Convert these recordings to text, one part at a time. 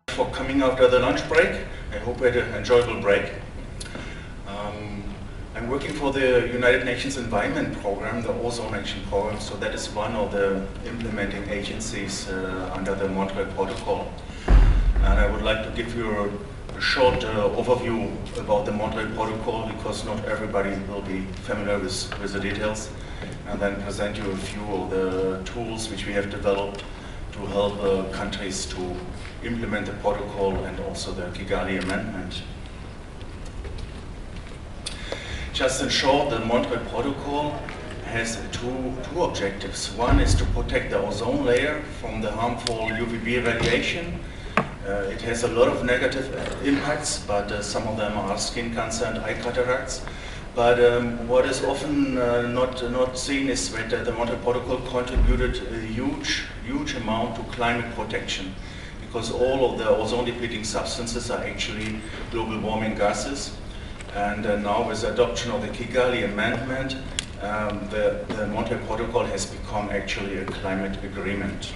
For coming after the lunch break. I hope you had an enjoyable break. I'm working for the United Nations Environment Program, the Ozone Action Program, so that is one of the implementing agencies under the Montreal Protocol. And I would like to give you a short overview about the Montreal Protocol, because not everybody will be familiar with the details, and then present you a few of the tools which we have developed to help countries to implement the protocol and also the Kigali Amendment. Just in short, the Montreal Protocol has two objectives. One is to protect the ozone layer from the harmful UVB radiation. It has a lot of negative impacts, but some of them are skin cancer and eye cataracts. But what is often not seen is that the Montreal Protocol contributed a huge amount to climate protection, because all of the ozone-depleting substances are actually global warming gases. And now with the adoption of the Kigali Amendment, the Montreal Protocol has become actually a climate agreement.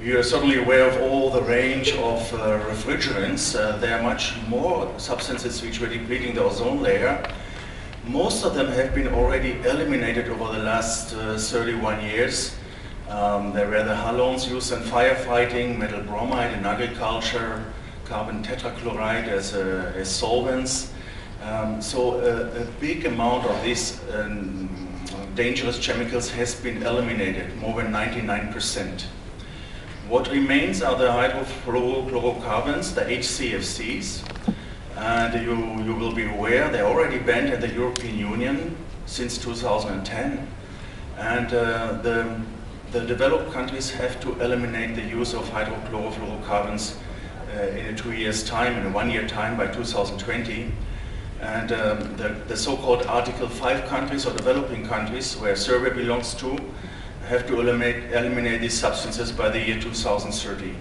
You are certainly aware of all the range of refrigerants. There are much more substances which were depleting the ozone layer. Most of them have been already eliminated over the last 31 years. There were the halogens used in firefighting, metal bromide in agriculture, carbon tetrachloride as solvents. So a big amount of these dangerous chemicals has been eliminated, more than 99%. What remains are the hydrofluorocarbons, the HCFCs, and you will be aware they're already banned in the European Union since 2010, and the developed countries have to eliminate the use of hydrofluorocarbons in a 2 years time, in a 1 year time by 2020. And the so-called Article 5 countries or developing countries, where Serbia belongs to, have to eliminate these substances by the year 2030.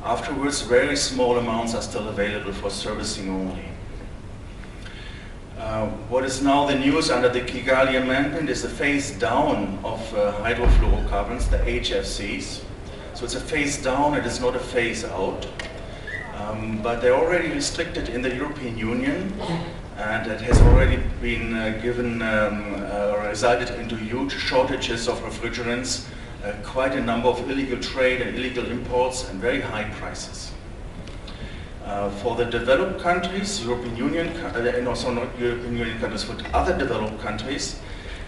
Afterwards, very small amounts are still available for servicing only. What is now the news under the Kigali Amendment is the phase down of hydrofluorocarbons, the HFCs. So it's a phase down, it is not a phase out. But they're already restricted in the European Union, and it has already been resulted into huge shortages of refrigerants, quite a number of illegal trade and illegal imports, and very high prices. For the developed countries, European Union, and also not European Union countries, but other developed countries,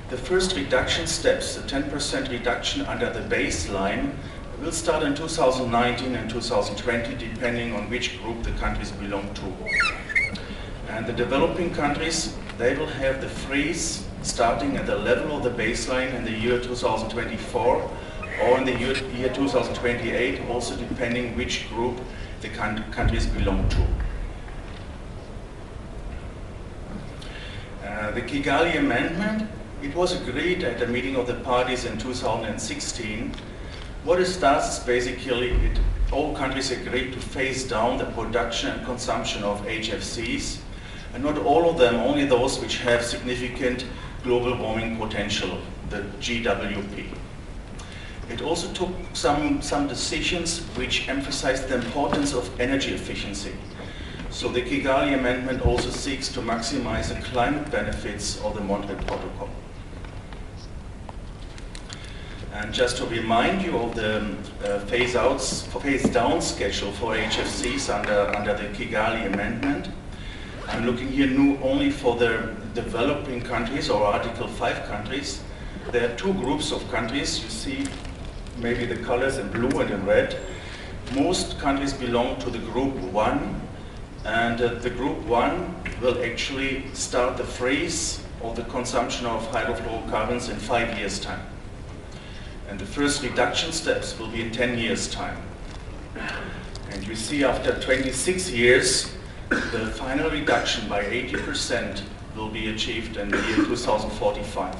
the first reduction steps, the 10% reduction under the baseline, will start in 2019 and 2020, depending on which group the countries belong to. And the developing countries, they will have the freeze starting at the level of the baseline in the year 2024 or in the year 2028, also depending which group the countries belong to. The Kigali Amendment, it was agreed at a meeting of the parties in 2016. What it does is basically, all countries agreed to phase down the production and consumption of HFCs, and not all of them, only those which have significant global warming potential, the GWP. It also took some decisions which emphasized the importance of energy efficiency. So the Kigali Amendment also seeks to maximize the climate benefits of the Montreal Protocol. And just to remind you of the phase-down schedule for HFCs under the Kigali Amendment, I'm looking here only for the developing countries or Article 5 countries. There are two groups of countries. You see maybe the colors in blue and in red. Most countries belong to the Group 1, and the Group 1 will actually start the freeze of the consumption of hydrofluorocarbons in 5 years' time. And the first reduction steps will be in 10 years' time. And you see after 26 years, the final reduction by 80% will be achieved in the year 2045.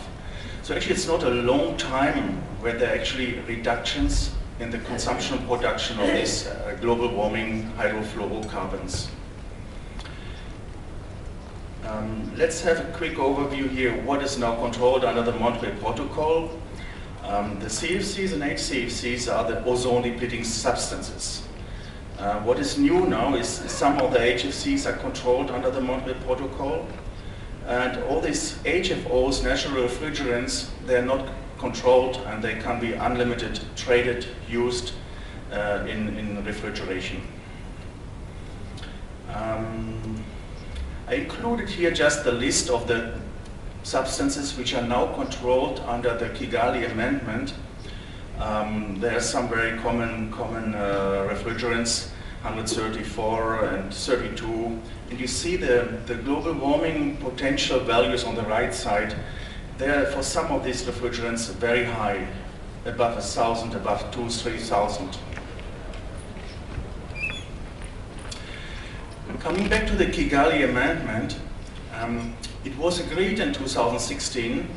So actually it's not a long time where there are actually reductions in the consumption and production of these global warming hydrofluorocarbons. Let's have a quick overview here. What is now controlled under the Montreal Protocol? The CFCs and HCFCs are the ozone-depleting substances. What is new now is some of the HFCs are controlled under the Montreal Protocol, and all these HFOs, natural refrigerants, they're not controlled and they can be unlimited, traded, used in refrigeration. I included here just the list of the substances which are now controlled under the Kigali Amendment. There are some very common refrigerants, 134 and 32. And you see the global warming potential values on the right side. They're, for some of these refrigerants, very high, above 1,000, above 2,000, 3,000. Coming back to the Kigali Amendment, it was agreed in 2016,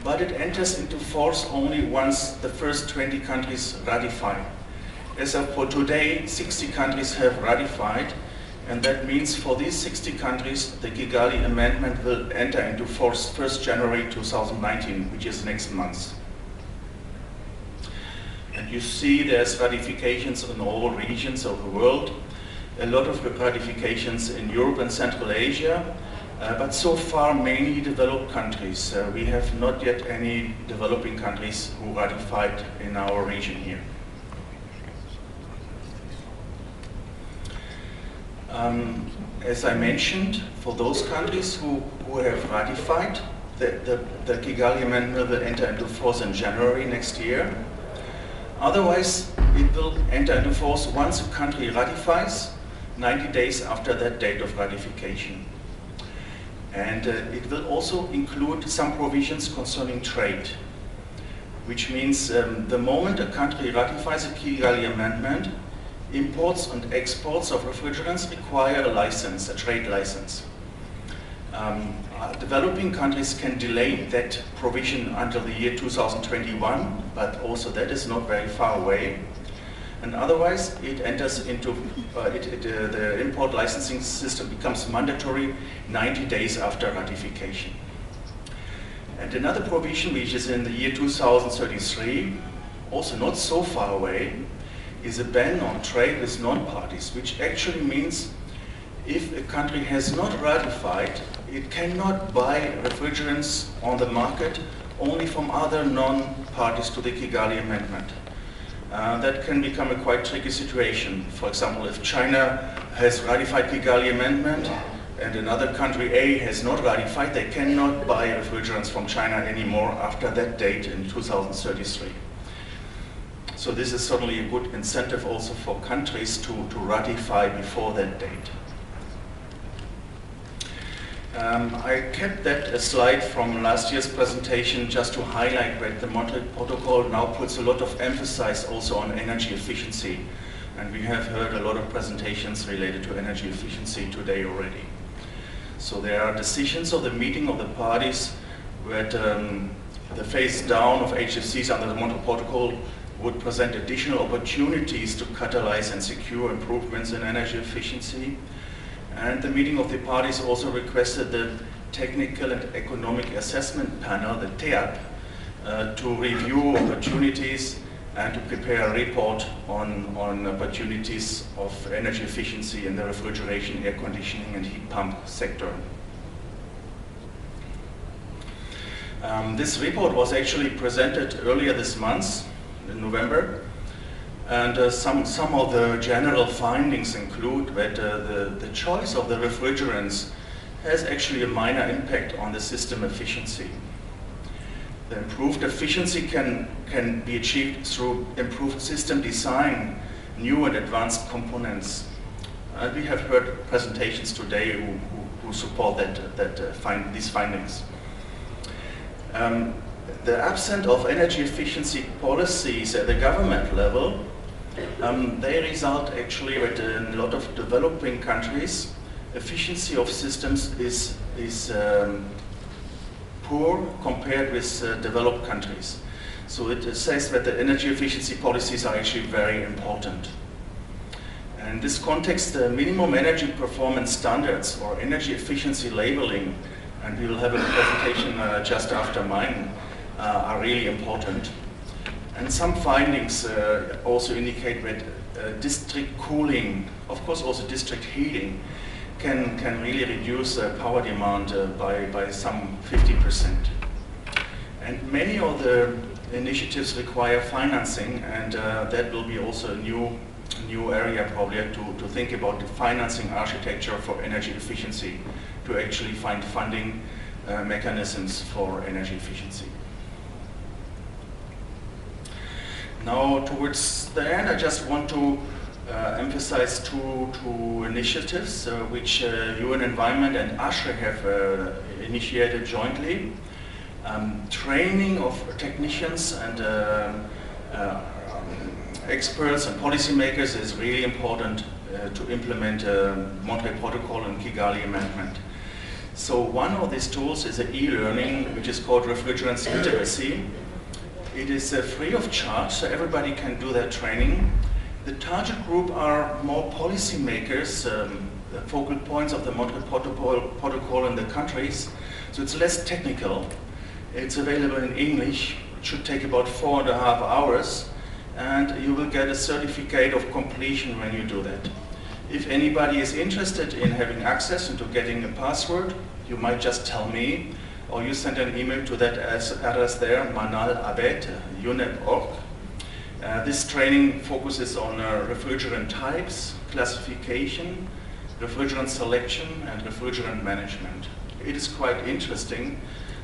but it enters into force only once the first 20 countries ratify. As of for today, 60 countries have ratified, and that means for these 60 countries, the Kigali Amendment will enter into force 1st January 2019, which is next month. And you see there's ratifications in all regions of the world. A lot of ratifications in Europe and Central Asia, but so far mainly developed countries. We have not yet any developing countries who ratified in our region here. As I mentioned, for those countries who have ratified, the Kigali Amendment will enter into force in January next year. Otherwise, it will enter into force once a country ratifies, 90 days after that date of ratification. And it will also include some provisions concerning trade, which means the moment a country ratifies a Kigali Amendment, imports and exports of refrigerants require a license, a trade license. Developing countries can delay that provision until the year 2021, but also that is not very far away. And otherwise, it enters into, the import licensing system becomes mandatory 90 days after ratification. And another provision, which is in the year 2033, also not so far away, is a ban on trade with non-parties, which actually means if a country has not ratified, it cannot buy refrigerants on the market only from other non-parties to the Kigali Amendment. That can become a quite tricky situation. For example, if China has ratified Kigali Amendment and another country A has not ratified, they cannot buy refrigerants from China anymore after that date in 2033. So this is certainly a good incentive also for countries to ratify before that date. I kept that slide from last year's presentation just to highlight that the Montreal Protocol now puts a lot of emphasis also on energy efficiency. And we have heard a lot of presentations related to energy efficiency today already. So there are decisions of the meeting of the parties that the phase down of HFCs under the Montreal Protocol would present additional opportunities to catalyze and secure improvements in energy efficiency. And the meeting of the parties also requested the Technical and Economic Assessment Panel, the TEAP, to review opportunities and to prepare a report on opportunities of energy efficiency in the refrigeration, air conditioning and heat pump sector. This report was actually presented earlier this month, in November. And some of the general findings include that the choice of the refrigerants has actually a minor impact on the system efficiency. The improved efficiency can be achieved through improved system design, new and advanced components. And we have heard presentations today who support these findings. The absence of energy efficiency policies at the government level, they result actually that in a lot of developing countries, efficiency of systems is poor compared with developed countries. So it says that the energy efficiency policies are actually very important. In this context, the minimum energy performance standards or energy efficiency labeling, and we will have a presentation just after mine, are really important. And some findings also indicate that district cooling, of course also district heating, can really reduce power demand by some 50%. And many of the initiatives require financing, and that will be also a new area probably to think about the financing architecture for energy efficiency, to actually find funding mechanisms for energy efficiency. Now, towards the end, I just want to emphasize two initiatives which UN Environment and ASHRAE have initiated jointly. Training of technicians and experts and policymakers is really important to implement Montreal Protocol and Kigali Amendment. So one of these tools is an e-learning which is called Refrigerants Literacy. It is free of charge, so everybody can do that training. The target group are more policymakers, the focal points of the Montreal Protocol in the countries, so it's less technical. It's available in English. It should take about 4.5 hours, and you will get a certificate of completion when you do that. If anybody is interested in having access and to getting a password, you might just tell me, or you send an email to that address there, manal@unep.org. This training focuses on refrigerant types, classification, refrigerant selection, and refrigerant management. It is quite interesting.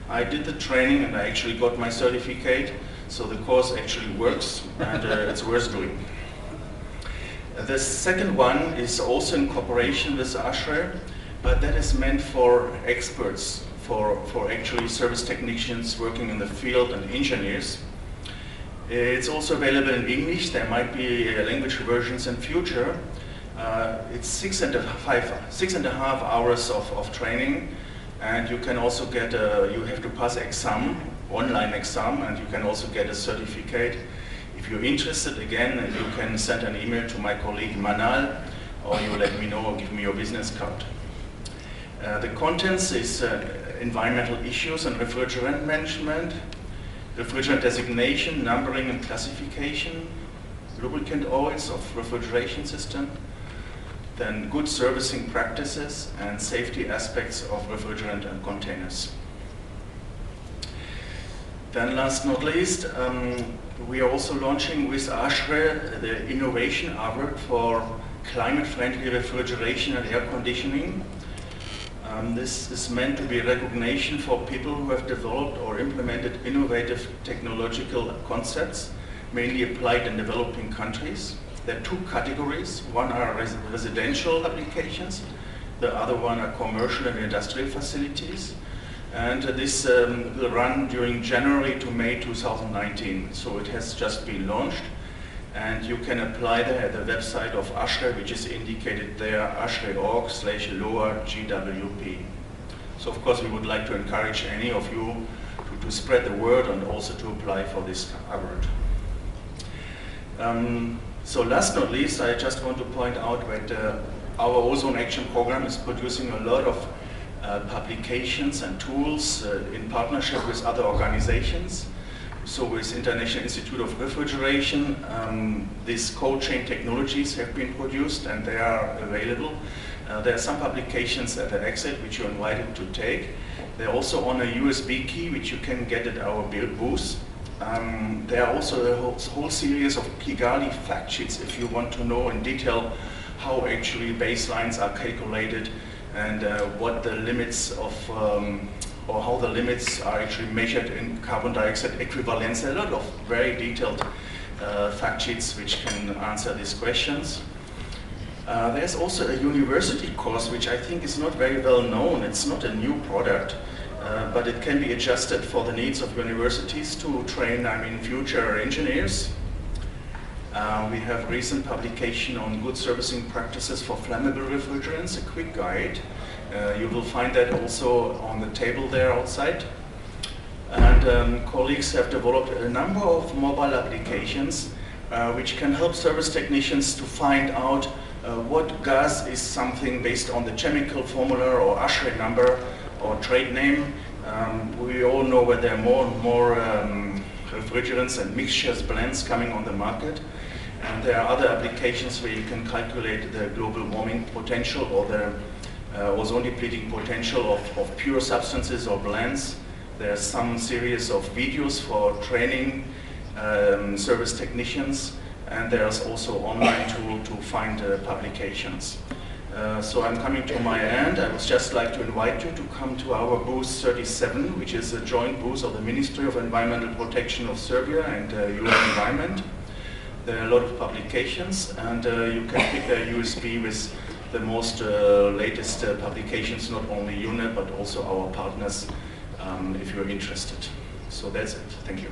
I did the training and I actually got my certificate, so the course actually works and it's worth doing. The second one is also in cooperation with ASHRAE, but that is meant for experts, for actually service technicians working in the field and engineers. It's also available in English. There might be language versions in future. It's 6.5 hours of training, and you can also get you have to pass exam, online exam, and you can also get a certificate. If you're interested, again, you can send an email to my colleague Manal, or you let me know or give me your business card. The contents is environmental issues and refrigerant management, refrigerant designation, numbering and classification, lubricant oils of refrigeration system, then good servicing practices and safety aspects of refrigerant and containers. Then last not least, we are also launching with ASHRAE the Innovation Award for climate-friendly refrigeration and air conditioning. This is meant to be recognition for people who have developed or implemented innovative technological concepts, mainly applied in developing countries. There are two categories. One are residential applications, the other one are commercial and industrial facilities. And this will run during January to May 2019. So it has just been launched. And you can apply there at the website of ASHRAE, which is indicated there, ashrae.org/LOA-GWP. So of course we would like to encourage any of you to spread the word and also to apply for this award. So last not least, I just want to point out that our Ozone Action Program is producing a lot of publications and tools in partnership with other organizations. So with International Institute of Refrigeration, these cold chain technologies have been produced and they are available. There are some publications at the exit which you're invited to take. They're also on a USB key which you can get at our booth. There are also a whole series of Kigali fact sheets if you want to know in detail how actually baselines are calculated and what the limits of or how the limits are actually measured in carbon dioxide equivalence. A lot of very detailed fact sheets which can answer these questions. There's also a university course which I think is not very well known. It's not a new product, but it can be adjusted for the needs of universities to train, future engineers. We have recent publication on good servicing practices for flammable refrigerants, a quick guide. You will find that also on the table there outside. And colleagues have developed a number of mobile applications which can help service technicians to find out What gas is something based on the chemical formula or ASHRAE number or trade name. We all know that there are more and more refrigerants and mixtures, blends coming on the market. And there are other applications where you can calculate the global warming potential or the ozone depleting potential of pure substances or blends. There's some series of videos for training service technicians, and there's also online to find publications. So I'm coming to my end. I would just like to invite you to come to our booth 37, which is a joint booth of the Ministry of Environmental Protection of Serbia and UN Environment. There are a lot of publications, and you can pick a USB with the most latest publications, not only UNEP, but also our partners, if you're interested. So that's it. Thank you.